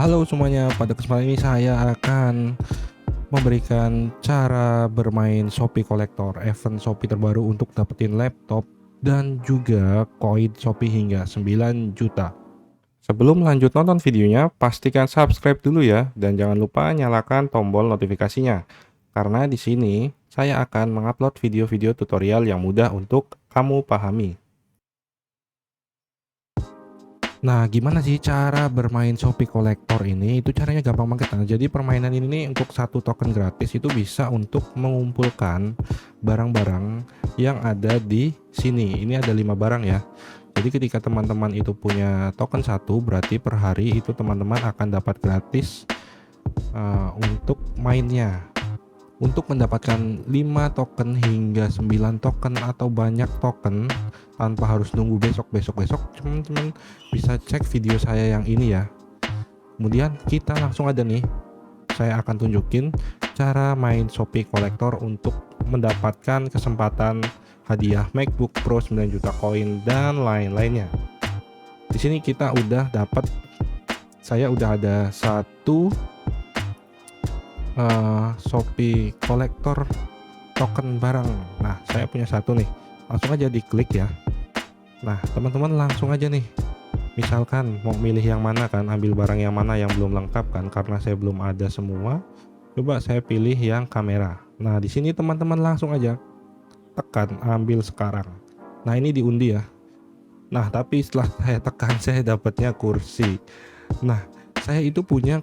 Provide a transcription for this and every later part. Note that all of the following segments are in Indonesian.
Halo semuanya, pada kesempatan ini saya akan memberikan cara bermain Shopee Collector, event Shopee terbaru untuk dapetin laptop dan juga koin Shopee hingga 9 juta. Sebelum lanjut nonton videonya, pastikan subscribe dulu ya dan jangan lupa nyalakan tombol notifikasinya. Karena di sini saya akan mengupload video-video tutorial yang mudah untuk kamu pahami. Nah, gimana sih cara bermain Shopee Collector ini? Itu caranya gampang banget. Nah, jadi permainan ini nih untuk satu token gratis itu bisa untuk mengumpulkan barang-barang yang ada di sini. Ini ada 5 barang ya. Jadi ketika teman-teman itu punya token satu, berarti per hari itu teman-teman akan dapat gratis untuk mainnya. Untuk mendapatkan 5 token hingga 9 token atau banyak token tanpa harus nunggu besok, teman-teman bisa cek video saya yang ini ya. Kemudian kita langsung aja nih, saya akan tunjukin cara main Shopee Collector untuk mendapatkan kesempatan hadiah MacBook Pro 9 juta koin dan lain-lainnya. Di sini kita udah dapat, saya udah ada satu Shopee Collector token barang. Nah, saya punya satu nih. Langsung aja diklik ya. Nah, teman-teman langsung aja nih. Misalkan mau milih yang mana kan, ambil barang yang mana yang belum lengkap kan, karena saya belum ada semua. Coba saya pilih yang kamera. Nah, di sini teman-teman langsung aja tekan ambil sekarang. Nah, ini diundi ya. Nah, tapi setelah saya tekan saya dapatnya kursi. Nah, saya itu punya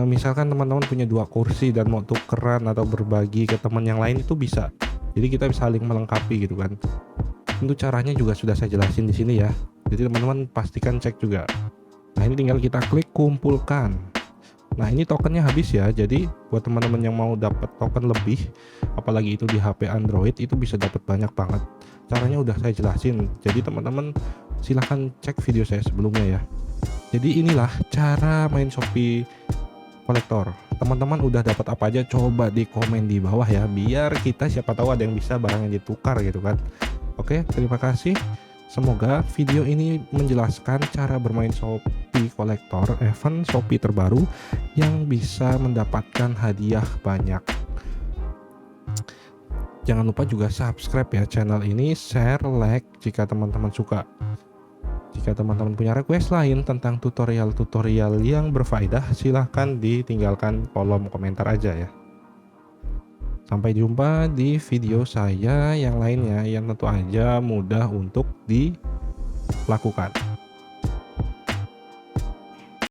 misalkan teman-teman punya 2 kursi dan mau tukeran atau berbagi ke teman yang lain itu bisa. Jadi kita bisa saling melengkapi gitu kan. Tentu caranya juga sudah saya jelasin di sini ya. Jadi teman-teman pastikan cek juga. Nah, ini tinggal kita klik kumpulkan. Nah, ini tokennya habis ya. Jadi buat teman-teman yang mau dapat token lebih, apalagi itu di HP Android, itu bisa dapat banyak banget. Caranya udah saya jelasin. Jadi teman-teman silahkan cek video saya sebelumnya ya. Jadi inilah cara main Shopee Collector. Teman-teman udah dapat apa aja, coba di komen di bawah ya, biar kita siapa tahu ada yang bisa barang yang ditukar gitu kan. Oke, terima kasih. Semoga video ini menjelaskan cara bermain Shopee Collector, event Shopee terbaru yang bisa mendapatkan hadiah banyak. Jangan lupa juga subscribe ya channel ini, share, like jika teman-teman suka. Jika teman-teman punya request lain tentang tutorial-tutorial yang berfaedah, silahkan ditinggalkan kolom komentar aja ya. Sampai jumpa di video saya yang lainnya yang tentu aja mudah untuk dilakukan.